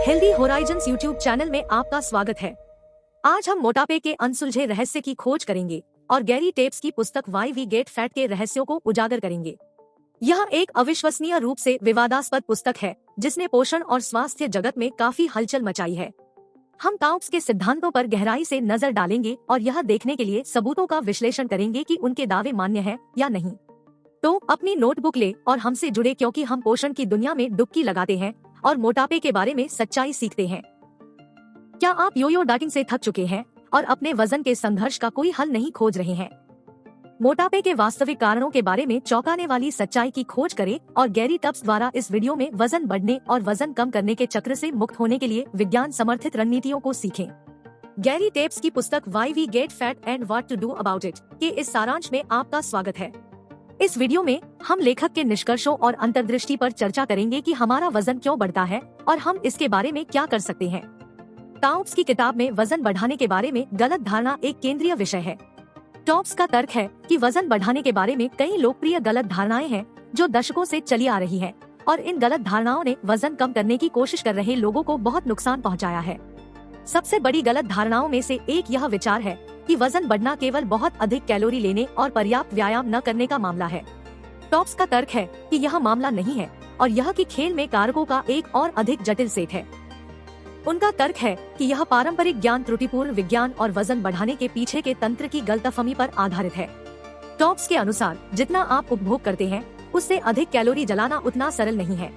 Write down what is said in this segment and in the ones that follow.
Healthy Horizons YouTube channel में आपका स्वागत है। आज हम मोटापे के अनसुलझे रहस्य की खोज करेंगे और गैरी टेप्स की पुस्तक व्हाई वी गेट फैट के रहस्यों को उजागर करेंगे। यह एक अविश्वसनीय रूप से विवादास्पद पुस्तक है जिसने पोषण और स्वास्थ्य जगत में काफी हलचल मचाई है। हम ताओप्स के सिद्धांतों पर गहराई से नजर डालेंगे और यह देखने के लिए सबूतों का विश्लेषण करेंगे कि उनके दावे मान्य है या नहीं। तो अपनी नोटबुक ले और हमसे जुड़े, क्योंकि हम पोषण की दुनिया में डुबकी लगाते हैं और मोटापे के बारे में सच्चाई सीखते हैं। क्या आप योयो डाइटिंग से थक चुके हैं और अपने वजन के संघर्ष का कोई हल नहीं खोज रहे हैं? मोटापे के वास्तविक कारणों के बारे में चौंकाने वाली सच्चाई की खोज करें और गैरी टेप्स द्वारा इस वीडियो में वजन बढ़ने और वजन कम करने के चक्र से मुक्त होने के लिए विज्ञान समर्थित रणनीतियों को सीखें। गैरी टेप्स की पुस्तक why we get fat and what to do about it के इस सारांश में आपका स्वागत है। इस वीडियो में हम लेखक के निष्कर्षों और अंतर्दृष्टि पर चर्चा करेंगे कि हमारा वजन क्यों बढ़ता है और हम इसके बारे में क्या कर सकते हैं। ताओप्स की किताब में वजन बढ़ाने के बारे में गलत धारणा एक केंद्रीय विषय है। ताओप्स का तर्क है कि वजन बढ़ाने के बारे में कई लोकप्रिय गलत धारणाएं हैं जो दशकों से चली आ रही हैं, और इन गलत धारणाओं ने वजन कम करने की कोशिश कर रहे लोगों को बहुत नुकसान पहुंचाया है। सबसे बड़ी गलत धारणाओं में से एक यह विचार है कि वजन बढ़ना केवल बहुत अधिक कैलोरी लेने और पर्याप्त व्यायाम न करने का मामला है। ताओप्स का तर्क है कि यह मामला नहीं है और यह कि खेल में कारकों का एक और अधिक जटिल सेट है। उनका तर्क है कि यह पारंपरिक ज्ञान त्रुटिपूर्ण विज्ञान और वजन बढ़ाने के पीछे के तंत्र की गलतफहमी पर आधारित है। ताओप्स के अनुसार जितना आप उपभोग करते हैं उससे अधिक कैलोरी जलाना उतना सरल नहीं है।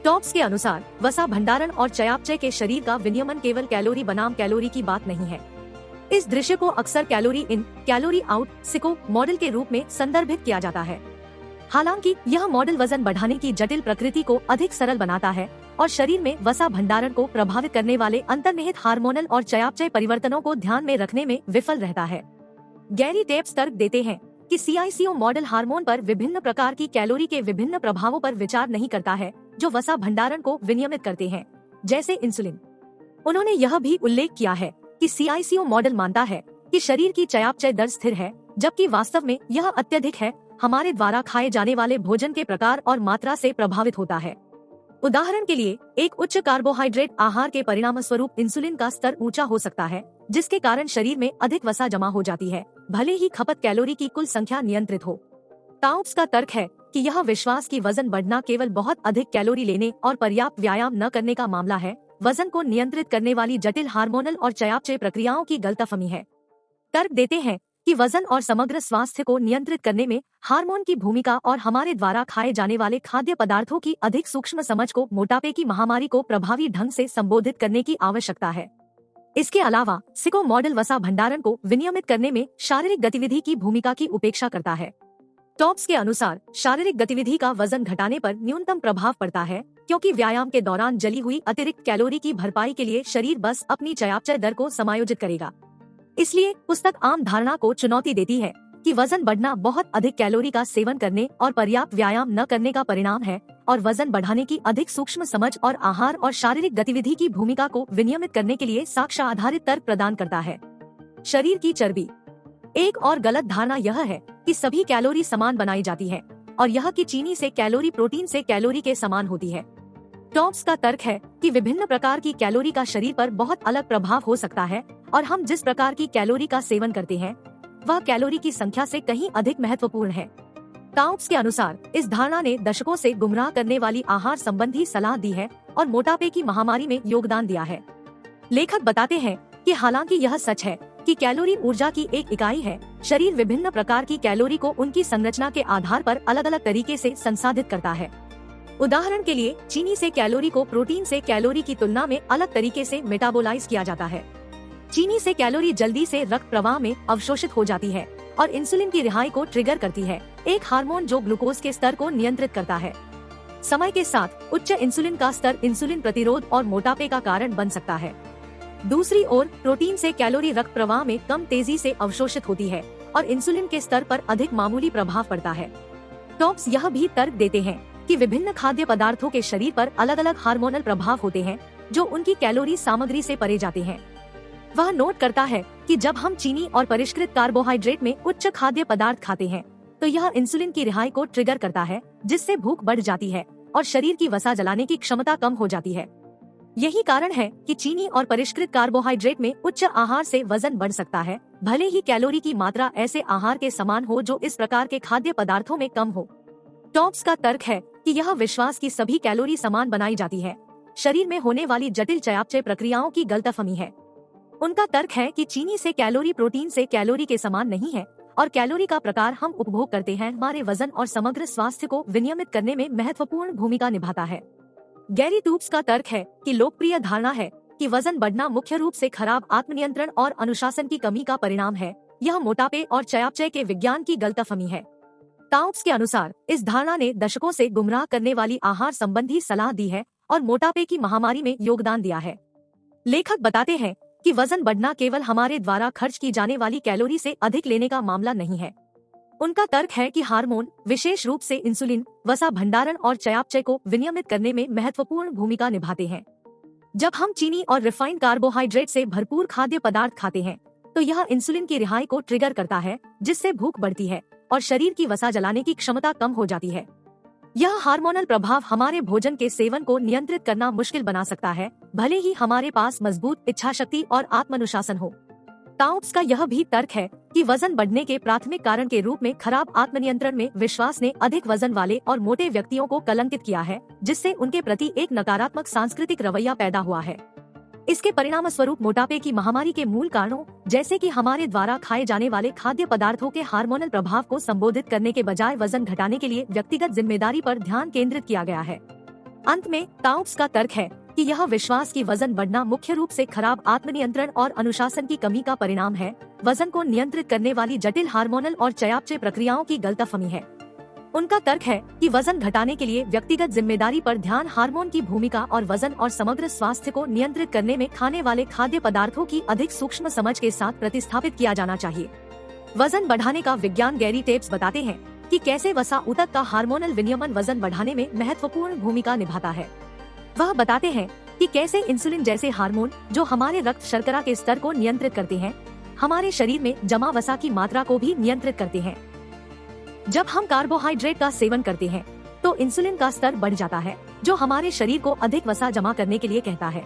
ताओप्स के अनुसार वसा भंडारण और चयापचय के शरीर का विनियमन केवल कैलोरी बनाम कैलोरी की बात नहीं है। इस दृश्य को अक्सर कैलोरी इन कैलोरी आउट सिको मॉडल के रूप में संदर्भित किया जाता है। हालांकि यह मॉडल वजन बढ़ाने की जटिल प्रकृति को अधिक सरल बनाता है और शरीर में वसा भंडारण को प्रभावित करने वाले अंतर्निहित हार्मोनल और चयापचय परिवर्तनों को ध्यान में रखने में विफल रहता है। गैरी टेप्स तर्क देते हैं कि CICO मॉडल हार्मोन पर विभिन्न प्रकार की कैलोरी के विभिन्न प्रभावों पर विचार नहीं करता है जो वसा भंडारण को विनियमित करते हैं, जैसे इंसुलिन। उन्होंने यह भी उल्लेख किया है कि CICO मॉडल मानता है कि शरीर की चयापचय दर स्थिर है, जबकि वास्तव में यह अत्यधिक है हमारे द्वारा खाए जाने वाले भोजन के प्रकार और मात्रा से प्रभावित होता है। उदाहरण के लिए, एक उच्च कार्बोहाइड्रेट आहार के परिणामस्वरूप इंसुलिन का स्तर ऊंचा हो सकता है, जिसके कारण शरीर में अधिक वसा जमा हो जाती है, भले ही खपत कैलोरी की कुल संख्या नियंत्रित हो। ताओप्स का तर्क है कि यह विश्वास कि वजन बढ़ना केवल बहुत अधिक कैलोरी लेने और पर्याप्त व्यायाम न करने का मामला है, वजन को नियंत्रित करने वाली जटिल हार्मोनल और चयापचय प्रक्रियाओं की गलतफहमी है। तर्क देते हैं कि वजन और समग्र स्वास्थ्य को नियंत्रित करने में हार्मोन की भूमिका और हमारे द्वारा खाए जाने वाले खाद्य पदार्थों की अधिक सूक्ष्म समझ को मोटापे की महामारी को प्रभावी ढंग से संबोधित करने की आवश्यकता है। इसके अलावा सिको मॉडल वसा भंडारण को विनियमित करने में शारीरिक गतिविधि की भूमिका की उपेक्षा करता है। ताओप्स के अनुसार शारीरिक गतिविधि का वजन घटाने पर न्यूनतम प्रभाव पड़ता है, क्योंकि व्यायाम के दौरान जली हुई अतिरिक्त कैलोरी की भरपाई के लिए शरीर बस अपनी चयापचय दर को समायोजित करेगा। इसलिए पुस्तक आम धारणा को चुनौती देती है कि वजन बढ़ना बहुत अधिक कैलोरी का सेवन करने और पर्याप्त व्यायाम न करने का परिणाम है, और वजन बढ़ाने की अधिक सूक्ष्म समझ और आहार और शारीरिक गतिविधि की भूमिका को विनियमित करने के लिए साक्ष्य आधारित तर्क प्रदान करता है। शरीर की चर्बी। एक और गलत धारणा यह है कि सभी कैलोरी समान बनाई जाती है और यह कि चीनी से कैलोरी प्रोटीन से कैलोरी के समान होती है। ताओप्स का तर्क है कि विभिन्न प्रकार की कैलोरी का शरीर पर बहुत अलग प्रभाव हो सकता है, और हम जिस प्रकार की कैलोरी का सेवन करते हैं वह कैलोरी की संख्या से कहीं अधिक महत्वपूर्ण है। ताओप्स के अनुसार इस धारणा ने दशकों से गुमराह करने वाली आहार संबंधी सलाह दी है और मोटापे की महामारी में योगदान दिया है। लेखक बताते हैं कि हालांकि यह सच है कि कैलोरी ऊर्जा की एक इकाई है, शरीर विभिन्न प्रकार की कैलोरी को उनकी संरचना के आधार पर अलग अलग तरीके से संसाधित करता है। उदाहरण के लिए, चीनी से कैलोरी को प्रोटीन से कैलोरी की तुलना में अलग तरीके से मेटाबोलाइज किया जाता है। चीनी से कैलोरी जल्दी से रक्त प्रवाह में अवशोषित हो जाती है और इंसुलिन की रिहाई को ट्रिगर करती है, एक हार्मोन जो ग्लूकोज के स्तर को नियंत्रित करता है। समय के साथ उच्च इंसुलिन का स्तर इंसुलिन प्रतिरोध और मोटापे का कारण बन सकता है। दूसरी ओर, प्रोटीन से कैलोरी रक्त प्रवाह में कम तेजी से अवशोषित होती है और इंसुलिन के स्तर पर अधिक मामूली प्रभाव पड़ता है। ताओप्स यह भी तर्क देते हैं कि विभिन्न खाद्य पदार्थों के शरीर पर अलग अलग हार्मोनल प्रभाव होते हैं जो उनकी कैलोरी सामग्री से परे जाते हैं। वह नोट करता है कि जब हम चीनी और परिष्कृत कार्बोहाइड्रेट में उच्च खाद्य पदार्थ खाते हैं तो यह इंसुलिन की रिहाई को ट्रिगर करता है, जिससे भूख बढ़ जाती है और शरीर की वसा जलाने की क्षमता कम हो जाती है। यही कारण है कि चीनी और परिष्कृत कार्बोहाइड्रेट में उच्च आहार से वजन बढ़ सकता है, भले ही कैलोरी की मात्रा ऐसे आहार के समान हो जो इस प्रकार के खाद्य पदार्थों में कम हो। टॉप्स का तर्क है कि यह विश्वास की सभी कैलोरी समान बनाई जाती है, शरीर में होने वाली जटिल चयापचय प्रक्रियाओं की गलतफहमी है। उनका तर्क है कि चीनी से कैलोरी प्रोटीन से कैलोरी के समान नहीं है और कैलोरी का प्रकार हम उपभोग करते हैं हमारे वजन और समग्र स्वास्थ्य को विनियमित करने में महत्वपूर्ण भूमिका निभाता है। गैरी टूब्स का तर्क है कि लोकप्रिय धारणा है कि वजन बढ़ना मुख्य रूप से खराब आत्मनियंत्रण और अनुशासन की कमी का परिणाम है। यह मोटापे और चयापचय के विज्ञान की गलतफहमी है। टाउप्स के अनुसार इस धारणा ने दशकों से गुमराह करने वाली आहार संबंधी सलाह दी है और मोटापे की महामारी में योगदान दिया है। लेखक बताते हैं कि वजन बढ़ना केवल हमारे द्वारा खर्च की जाने वाली कैलोरी से अधिक लेने का मामला नहीं है। उनका तर्क है कि हार्मोन, विशेष रूप से इंसुलिन, वसा भंडारण और चयापचय को विनियमित करने में महत्वपूर्ण भूमिका निभाते हैं। जब हम चीनी और रिफाइंड कार्बोहाइड्रेट से भरपूर खाद्य पदार्थ खाते हैं तो यह इंसुलिन की रिहाई को ट्रिगर करता है, जिससे भूख बढ़ती है और शरीर की वसा जलाने की क्षमता कम हो जाती है। यह हार्मोनल प्रभाव हमारे भोजन के सेवन को नियंत्रित करना मुश्किल बना सकता है, भले ही हमारे पास मजबूत इच्छाशक्ति और आत्मानुशासन हो। टाउप्स का यह भी तर्क है कि वजन बढ़ने के प्राथमिक कारण के रूप में खराब आत्मनियंत्रण में विश्वास ने अधिक वजन वाले और मोटे व्यक्तियों को कलंकित किया है, जिससे उनके प्रति एक नकारात्मक सांस्कृतिक रवैया पैदा हुआ है। इसके परिणामस्वरूप मोटापे की महामारी के मूल कारणों, जैसे कि हमारे द्वारा खाए जाने वाले खाद्य पदार्थों के हार्मोनल प्रभाव को संबोधित करने के बजाय वजन घटाने के लिए व्यक्तिगत जिम्मेदारी पर ध्यान केंद्रित किया गया है। अंत में टाउप्स का तर्क है कि यह विश्वास की वजन बढ़ना मुख्य रूप से खराब आत्मनियंत्रण और अनुशासन की कमी का परिणाम है। वजन को नियंत्रित करने वाली जटिल हार्मोनल और चयापचय प्रक्रियाओं की गलतफहमी है। उनका तर्क है कि वजन घटाने के लिए व्यक्तिगत जिम्मेदारी पर ध्यान, हार्मोन की भूमिका और वजन और समग्र स्वास्थ्य को नियंत्रित करने में खाने वाले खाद्य पदार्थों की अधिक सूक्ष्म समझ के साथ प्रतिस्थापित किया जाना चाहिए। वजन बढ़ाने का विज्ञान। गैरी टेप्स बताते हैं कि कैसे वसा ऊतक का हार्मोनल विनियमन वजन बढ़ाने में महत्वपूर्ण भूमिका निभाता है। वह बताते हैं कि कैसे इंसुलिन जैसे हार्मोन, जो हमारे रक्त शर्करा के स्तर को नियंत्रित करते हैं, हमारे शरीर में जमा वसा की मात्रा को भी नियंत्रित करते हैं। जब हम कार्बोहाइड्रेट का सेवन करते हैं तो इंसुलिन का स्तर बढ़ जाता है, जो हमारे शरीर को अधिक वसा जमा करने के लिए कहता है।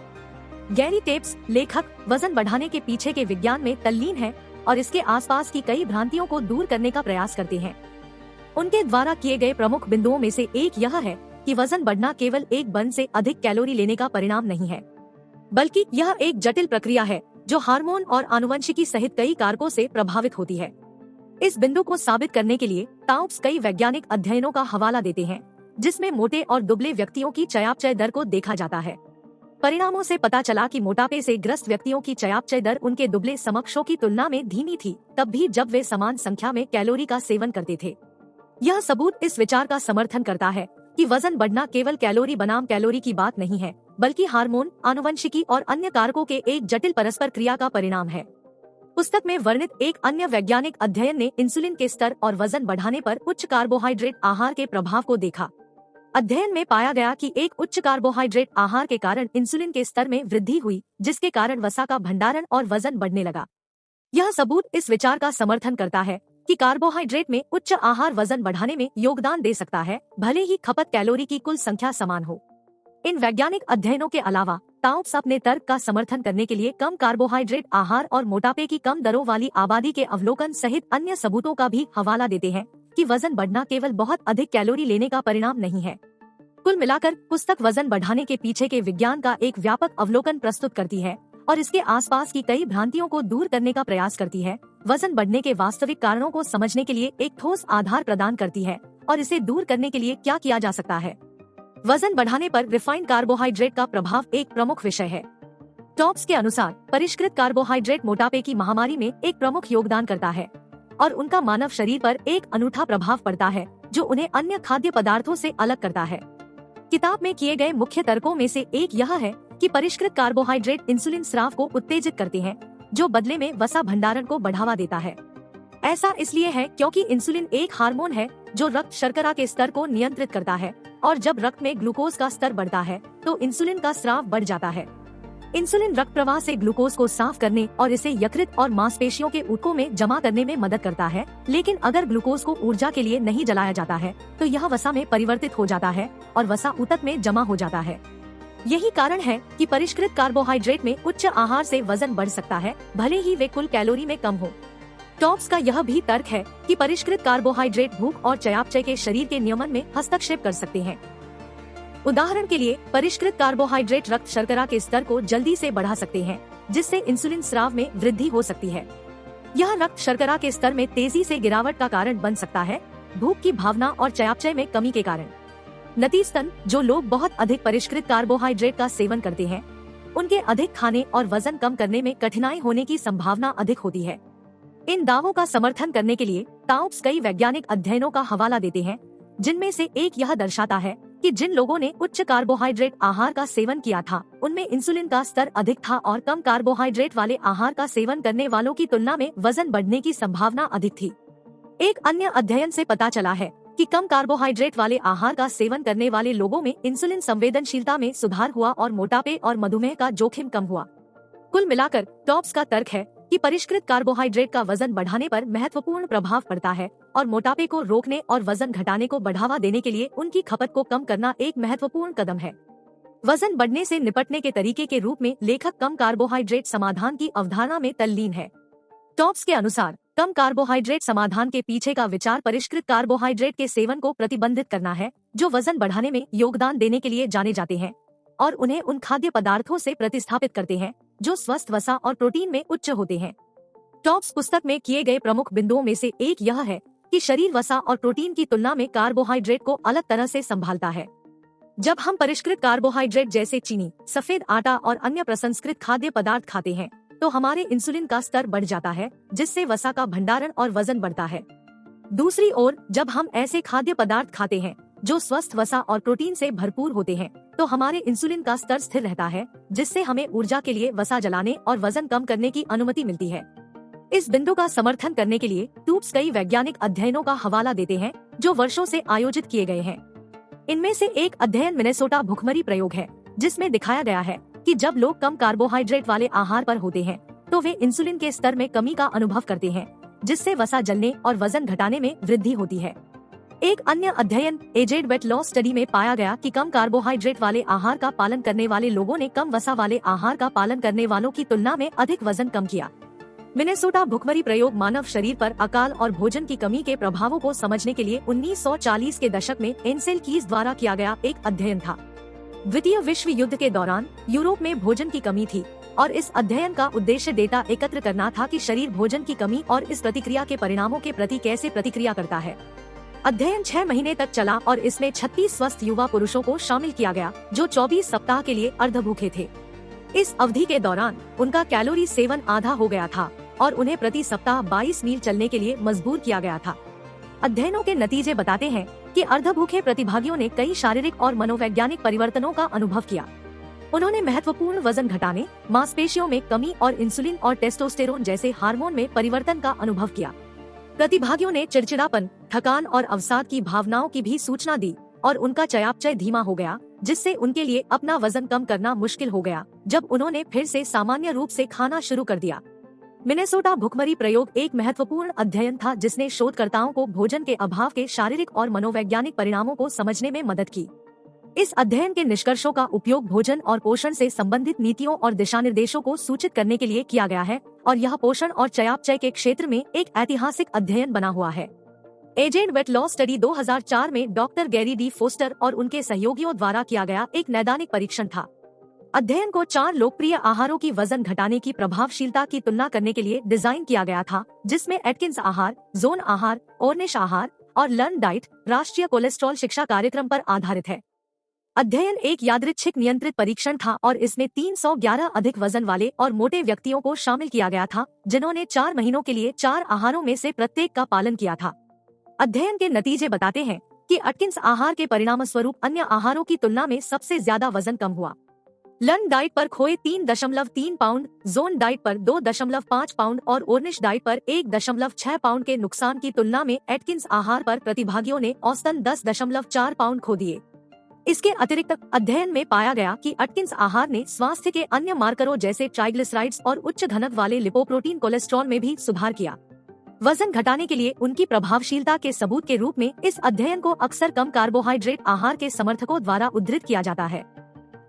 गैरी टेप्स, लेखक, वजन बढ़ाने के पीछे के विज्ञान में तल्लीन है और इसके आसपास की कई भ्रांतियों को दूर करने का प्रयास करते हैं। उनके द्वारा किए गए प्रमुख बिंदुओं में से एक यह है कि वजन बढ़ना केवल एक बन से अधिक कैलोरी लेने का परिणाम नहीं है, बल्कि यह एक जटिल प्रक्रिया है जो हार्मोन और आनुवंशिकी सहित कई कारकों से प्रभावित होती है। इस बिंदु को साबित करने के लिए टाउप्स कई वैज्ञानिक अध्ययनों का हवाला देते हैं, जिसमें मोटे और दुबले व्यक्तियों की चयापचय दर को देखा जाता है। परिणामों से पता चला कि मोटापे से ग्रस्त व्यक्तियों की चयापचय दर उनके दुबले समकक्षों की तुलना में धीमी थी, तब भी जब वे समान संख्या में कैलोरी का सेवन करते थे। यह सबूत इस विचार का समर्थन करता है कि वजन बढ़ना केवल कैलोरी बनाम कैलोरी की बात नहीं है, बल्कि हार्मोन, आनुवंशिकी और अन्य कारकों के एक जटिल परस्पर क्रिया का परिणाम है। पुस्तक में वर्णित एक अन्य वैज्ञानिक अध्ययन ने इंसुलिन के स्तर और वजन बढ़ाने पर उच्च कार्बोहाइड्रेट आहार के प्रभाव को देखा। अध्ययन में पाया गया कि एक उच्च कार्बोहाइड्रेट आहार के कारण इंसुलिन के स्तर में वृद्धि हुई, जिसके कारण वसा का भंडारण और वजन बढ़ने लगा। यह सबूत इस विचार का समर्थन करता है कि कार्बोहाइड्रेट में उच्च आहार वजन बढ़ाने में योगदान दे सकता है, भले ही खपत कैलोरी की कुल संख्या समान हो। इन वैज्ञानिक अध्ययनों के अलावा टाउप्स अपने तर्क का समर्थन करने के लिए कम कार्बोहाइड्रेट आहार और मोटापे की कम दरों वाली आबादी के अवलोकन सहित अन्य सबूतों का भी हवाला देते हैं कि वजन बढ़ना केवल बहुत अधिक कैलोरी लेने का परिणाम नहीं है। कुल मिलाकर पुस्तक वजन बढ़ाने के पीछे के विज्ञान का एक व्यापक अवलोकन प्रस्तुत करती है और इसके आसपास की कई भ्रांतियों को दूर करने का प्रयास करती है। वजन बढ़ने के वास्तविक कारणों को समझने के लिए एक ठोस आधार प्रदान करती है और इसे दूर करने के लिए क्या किया जा सकता है। वजन बढ़ाने पर रिफाइंड कार्बोहाइड्रेट का प्रभाव एक प्रमुख विषय है। टॉप्स के अनुसार परिष्कृत कार्बोहाइड्रेट मोटापे की महामारी में एक प्रमुख योगदान करता है और उनका मानव शरीर पर एक अनूठा प्रभाव पड़ता है जो उन्हें अन्य खाद्य पदार्थों से अलग करता है। किताब में किए गए मुख्य तर्कों में से एक यह है कि परिष्कृत कार्बोहाइड्रेट इंसुलिन स्राव को उत्तेजित करते हैं, जो बदले में वसा भंडारण को बढ़ावा देता है। ऐसा इसलिए है क्योंकि इंसुलिन एक हार्मोन है जो रक्त शर्करा के स्तर को नियंत्रित करता है और जब रक्त में ग्लूकोज का स्तर बढ़ता है तो इंसुलिन का स्राव बढ़ जाता है। इंसुलिन रक्त प्रवाह से ग्लूकोज को साफ करने और इसे यकृत और मांसपेशियों के ऊतकों में जमा करने में मदद करता है, लेकिन अगर ग्लूकोज को ऊर्जा के लिए नहीं जलाया जाता है तो यह वसा में परिवर्तित हो जाता है और वसा ऊतक में जमा हो जाता है। यही कारण है कि परिष्कृत कार्बोहाइड्रेट में उच्च आहार से वजन बढ़ सकता है, भले ही वे कुल कैलोरी में कम हो। टॉप्स का यह भी तर्क है कि परिष्कृत कार्बोहाइड्रेट भूख और चयापचय के शरीर के नियमन में हस्तक्षेप कर सकते हैं। उदाहरण के लिए परिष्कृत कार्बोहाइड्रेट रक्त शर्करा के स्तर को जल्दी से बढ़ा सकते हैं, जिससे इंसुलिन स्राव में वृद्धि हो सकती है। यह रक्त शर्करा के स्तर में तेजी से गिरावट का कारण बन सकता है, भूख की भावना और चयापचय में कमी के कारण। नतीजतन जो लोग बहुत अधिक परिष्कृत कार्बोहाइड्रेट का सेवन करते हैं, उनके अधिक खाने और वजन कम करने में कठिनाई होने की संभावना अधिक होती है। इन दावों का समर्थन करने के लिए टाउप्स कई वैज्ञानिक अध्ययनों का हवाला देते हैं, जिनमें से एक यह दर्शाता है कि जिन लोगों ने उच्च कार्बोहाइड्रेट आहार का सेवन किया था, उनमें इंसुलिन का स्तर अधिक था और कम कार्बोहाइड्रेट वाले आहार का सेवन करने वालों की तुलना में वजन बढ़ने की संभावना अधिक थी। एक अन्य अध्ययन से पता चला है कि कम कार्बोहाइड्रेट वाले आहार का सेवन करने वाले लोगों में इंसुलिन संवेदनशीलता में सुधार हुआ और मोटापे और मधुमेह का जोखिम कम हुआ। कुल मिलाकर टॉप्स का तर्क है कि परिष्कृत कार्बोहाइड्रेट का वजन बढ़ाने पर महत्वपूर्ण प्रभाव पड़ता है और मोटापे को रोकने और वजन घटाने को बढ़ावा देने के लिए उनकी खपत को कम करना एक महत्वपूर्ण कदम है। वजन बढ़ने से निपटने के तरीके के रूप में लेखक कम कार्बोहाइड्रेट समाधान की अवधारणा में तल्लीन है। टॉप्स के अनुसार कम कार्बोहाइड्रेट समाधान के पीछे का विचार परिष्कृत कार्बोहाइड्रेट के सेवन को प्रतिबंधित करना है, जो वजन बढ़ाने में योगदान देने के लिए जाने जाते हैं और उन्हें उन खाद्य पदार्थों से प्रतिस्थापित करते हैं जो स्वस्थ वसा और प्रोटीन में उच्च होते हैं। टॉप्स पुस्तक में किए गए प्रमुख बिंदुओं में से एक यह है कि शरीर वसा और प्रोटीन की तुलना में कार्बोहाइड्रेट को अलग तरह से संभालता है। जब हम परिष्कृत कार्बोहाइड्रेट जैसे चीनी, सफेद आटा और अन्य प्रसंस्कृत खाद्य पदार्थ खाते हैं, तो हमारे इंसुलिन का स्तर बढ़ जाता है, जिससे वसा का भंडारण और वजन बढ़ता है। दूसरी ओर जब हम ऐसे खाद्य पदार्थ खाते हैं जो स्वस्थ वसा और प्रोटीन से भरपूर होते हैं, तो हमारे इंसुलिन का स्तर स्थिर रहता है, जिससे हमें ऊर्जा के लिए वसा जलाने और वजन कम करने की अनुमति मिलती है। इस बिंदु का समर्थन करने के लिए टूप्स कई वैज्ञानिक अध्ययनों का हवाला देते हैं जो वर्षों से आयोजित किए गए हैं। इनमें से एक अध्ययन मिनेसोटा भुखमरी प्रयोग है, जिसमें दिखाया गया है कि जब लोग कम कार्बोहाइड्रेट वाले आहार पर होते हैं, तो वे इंसुलिन के स्तर में कमी का अनुभव करते हैं, जिससे वसा जलने और वजन घटाने में वृद्धि होती है। एक अन्य अध्ययन एजेड वेट लॉस स्टडी में पाया गया कि कम कार्बोहाइड्रेट वाले आहार का पालन करने वाले लोगों ने कम वसा वाले आहार का पालन करने वालों की तुलना में अधिक वजन कम किया। मिनेसोटा भुखमरी प्रयोग मानव शरीर पर अकाल और भोजन की कमी के प्रभावों को समझने के लिए 1940 के दशक में एंसेल कीज द्वारा किया गया एक अध्ययन था। द्वितीय विश्व युद्ध के दौरान यूरोप में भोजन की कमी थी और इस अध्ययन का उद्देश्य डेटा एकत्र करना था कि शरीर भोजन की कमी और इस प्रतिक्रिया के परिणामों के प्रति कैसे प्रतिक्रिया करता है। अध्ययन 6 महीने तक चला और इसमें 36 स्वस्थ युवा पुरुषों को शामिल किया गया जो 24 सप्ताह के लिए अर्धभूखे थे। इस अवधि के दौरान उनका कैलोरी सेवन आधा हो गया था और उन्हें प्रति सप्ताह 22 मील चलने के लिए मजबूर किया गया था। अध्ययनों के नतीजे बताते हैं कि अर्धभूखे प्रतिभागियों ने कई शारीरिक और मनोवैज्ञानिक परिवर्तनों का अनुभव किया। उन्होंने महत्वपूर्ण वजन घटाने, मांसपेशियों में कमी और इंसुलिन और टेस्टोस्टेरोन जैसे हार्मोन में परिवर्तन का अनुभव किया। प्रतिभागियों ने चिड़चिड़ापन, थकान और अवसाद की भावनाओं की भी सूचना दी और उनका चयापचय धीमा हो गया, जिससे उनके लिए अपना वजन कम करना मुश्किल हो गया जब उन्होंने फिर से सामान्य रूप से खाना शुरू कर दिया। मिनेसोटा भुखमरी प्रयोग एक महत्वपूर्ण अध्ययन था जिसने शोधकर्ताओं को भोजन के अभाव के शारीरिक और मनोवैज्ञानिक परिणामों को समझने में मदद की। इस अध्ययन के निष्कर्षों का उपयोग भोजन और पोषण से संबंधित नीतियों और दिशानिर्देशों को सूचित करने के लिए किया गया है और यह पोषण और चयापचय के क्षेत्र में एक ऐतिहासिक अध्ययन बना हुआ है। एजेड वेट लॉस स्टडी 2004 में डॉक्टर गैरी डी फोस्टर और उनके सहयोगियों द्वारा किया गया एक नैदानिक परीक्षण था। अध्ययन को 4 लोकप्रिय आहारों की वजन घटाने की प्रभावशीलता की तुलना करने के लिए डिजाइन किया गया था, जिसमें एटकिंस आहार, जोन आहार, ओर्निश आहार और लर्न डाइट राष्ट्रीय कोलेस्ट्रॉल शिक्षा कार्यक्रम पर आधारित है। अध्ययन एक यादृच्छिक नियंत्रित परीक्षण था और इसमें 311 अधिक वजन वाले और मोटे व्यक्तियों को शामिल किया गया था, जिन्होंने 4 महीनों के लिए 4 आहारों में से प्रत्येक का पालन किया था। अध्ययन के नतीजे बताते हैं कि एटकिंस आहार के परिणामस्वरूप अन्य आहारों की तुलना में सबसे ज्यादा वजन कम हुआ। लर्न डाइट पर खोए 3.3 पाउंड, जोन डाइट पर 2.5 पाउंड और ओर्निश डाइट पर 1.6 पाउंड के नुकसान की तुलना में एटकिंस आहार पर प्रतिभागियों ने औसतन 10.4 पाउंड खो दिए। इसके अतिरिक्त अध्ययन में पाया गया कि एटकिंस आहार ने स्वास्थ्य के अन्य मार्करों जैसे ट्राइग्लिसराइड्स और उच्च घनत्व वाले लिपोप्रोटीन कोलेस्ट्रॉल में भी सुधार किया। वजन घटाने के लिए उनकी प्रभावशीलता के सबूत के रूप में इस अध्ययन को अक्सर कम कार्बोहाइड्रेट आहार के समर्थकों द्वारा उद्धृत किया जाता है।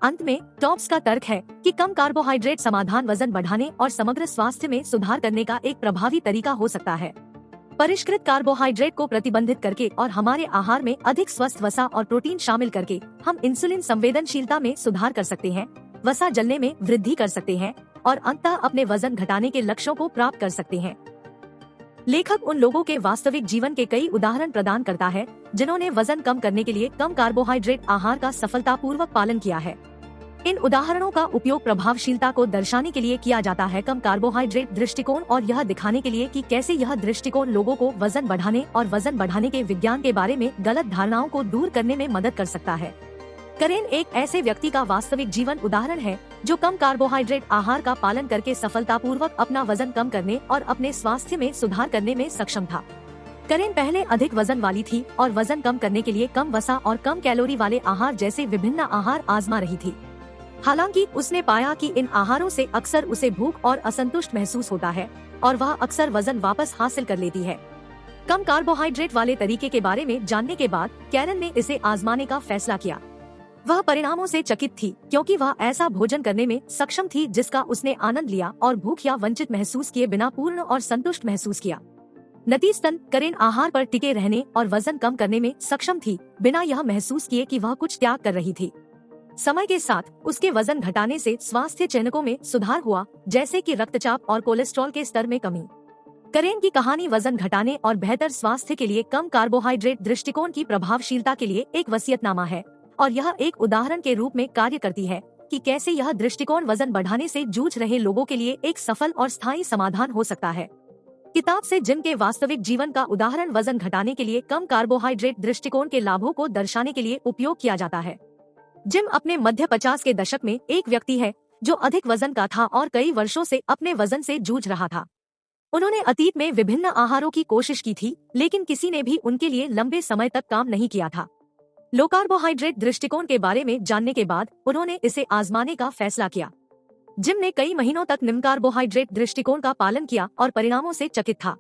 अंत में टॉप्स का तर्क है कि कम कार्बोहाइड्रेट समाधान वजन बढ़ाने और समग्र स्वास्थ्य में सुधार करने का एक प्रभावी तरीका हो सकता है। परिष्कृत कार्बोहाइड्रेट को प्रतिबंधित करके और हमारे आहार में अधिक स्वस्थ वसा और प्रोटीन शामिल करके हम इंसुलिन संवेदनशीलता में सुधार कर सकते हैं, वसा जलने में वृद्धि कर सकते हैं और अंततः अपने वजन घटाने के लक्ष्यों को प्राप्त कर सकते हैं। लेखक उन लोगों के वास्तविक जीवन के कई उदाहरण प्रदान करता है जिन्होंने वजन कम करने के लिए कम कार्बोहाइड्रेट आहार का सफलतापूर्वक पालन किया है। इन उदाहरणों का उपयोग प्रभावशीलता को दर्शाने के लिए किया जाता है, कम कार्बोहाइड्रेट दृष्टिकोण, और यह दिखाने के लिए कि कैसे यह दृष्टिकोण लोगों को वजन बढ़ाने और वजन बढ़ाने के विज्ञान के बारे में गलत धारणाओं को दूर करने में मदद कर सकता है। करेन एक ऐसे व्यक्ति का वास्तविक जीवन उदाहरण है जो कम कार्बोहाइड्रेट आहार का पालन करके सफलतापूर्वक अपना वजन कम करने और अपने स्वास्थ्य में सुधार करने में सक्षम था। करेन पहले अधिक वजन वाली थी और वजन कम करने के लिए कम वसा और कम कैलोरी वाले आहार जैसे विभिन्न आहार आजमा रही थी। हालांकि उसने पाया कि इन आहारों से अक्सर उसे भूख और असंतुष्ट महसूस होता है और वह अक्सर वजन वापस हासिल कर लेती है। कम कार्बोहाइड्रेट वाले तरीके के बारे में जानने के बाद कैरन ने इसे आजमाने का फैसला किया। वह परिणामों से चकित थी क्योंकि वह ऐसा भोजन करने में सक्षम थी जिसका उसने आनंद लिया और भूख या वंचित महसूस किए बिना पूर्ण और संतुष्ट महसूस किया। नतीजतन करेन आहार पर टिके रहने और वजन कम करने में सक्षम थी बिना यह महसूस किए कि वह कुछ त्याग कर रही थी। समय के साथ उसके वजन घटाने से स्वास्थ्य चिन्हों में सुधार हुआ, जैसे कि रक्तचाप और कोलेस्ट्रॉल के स्तर में कमी। करेन की कहानी वजन घटाने और बेहतर स्वास्थ्य के लिए कम कार्बोहाइड्रेट दृष्टिकोण की प्रभावशीलता के लिए एक वसीयतनामा है और यह एक उदाहरण के रूप में कार्य करती है कि कैसे यह दृष्टिकोण वजन बढ़ाने से जूझ रहे लोगों के लिए एक सफल और स्थायी समाधान हो सकता है। किताब से जिम के वास्तविक जीवन का उदाहरण वजन घटाने के लिए कम कार्बोहाइड्रेट दृष्टिकोण के लाभों को दर्शाने के लिए उपयोग किया जाता है। जिम अपने मध्य 50 के दशक में एक व्यक्ति है जो अधिक वजन का था और कई वर्षों से अपने वजन से जूझ रहा था। उन्होंने अतीत में विभिन्न आहारों की कोशिश की थी, लेकिन किसी ने भी उनके लिए लंबे समय तक काम नहीं किया था। लो कार्बोहाइड्रेट दृष्टिकोण के बारे में जानने के बाद उन्होंने इसे आजमाने का फैसला किया। जिम ने कई महीनों तक निम्न कार्बोहाइड्रेट दृष्टिकोण का पालन किया और परिणामों से चकित था।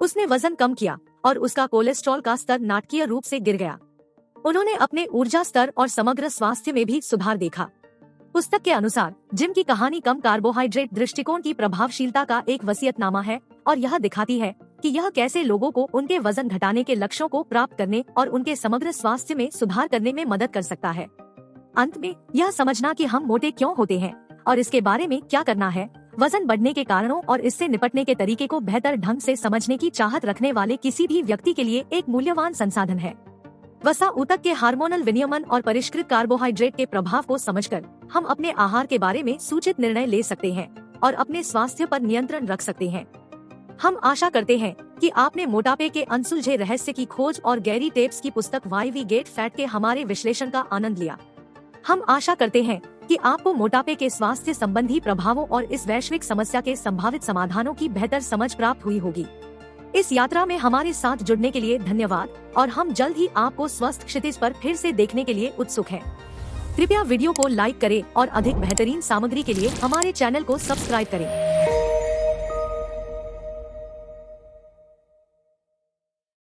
उसने वजन कम किया और उसका कोलेस्ट्रॉल का स्तर नाटकीय रूप से गिर गया। उन्होंने अपने ऊर्जा स्तर और समग्र स्वास्थ्य में भी सुधार देखा। पुस्तक के अनुसार जिम की कहानी कम कार्बोहाइड्रेट दृष्टिकोण की प्रभावशीलता का एक वसीयतनामा है और यह दिखाती है कि यह कैसे लोगों को उनके वजन घटाने के लक्ष्यों को प्राप्त करने और उनके समग्र स्वास्थ्य में सुधार करने में मदद कर सकता है। अंत में यह समझना कि हम मोटे क्यों होते हैं और इसके बारे में क्या करना है, वजन बढ़ने के कारणों और इससे निपटने के तरीके को बेहतर ढंग से समझने की चाहत रखने वाले किसी भी व्यक्ति के लिए एक मूल्यवान संसाधन है। वसा ऊतक के हार्मोनल विनियमन और परिष्कृत कार्बोहाइड्रेट के प्रभाव को समझकर हम अपने आहार के बारे में सूचित निर्णय ले सकते हैं और अपने स्वास्थ्य पर नियंत्रण रख सकते हैं। हम आशा करते हैं कि आपने मोटापे के अनसुलझे रहस्य की खोज और गैरी टेप्स की पुस्तक व्हाई वी गेट फैट के हमारे विश्लेषण का आनंद लिया। हम आशा करते हैं कि आपको मोटापे के स्वास्थ्य संबंधी प्रभावों और इस वैश्विक समस्या के संभावित समाधानों की बेहतर समझ प्राप्त हुई होगी। इस यात्रा में हमारे साथ जुड़ने के लिए धन्यवाद और हम जल्द ही आपको स्वस्थ क्षितिज पर फिर से देखने के लिए उत्सुक हैं। कृपया वीडियो को लाइक करें और अधिक बेहतरीन सामग्री के लिए हमारे चैनल को सब्सक्राइब करें।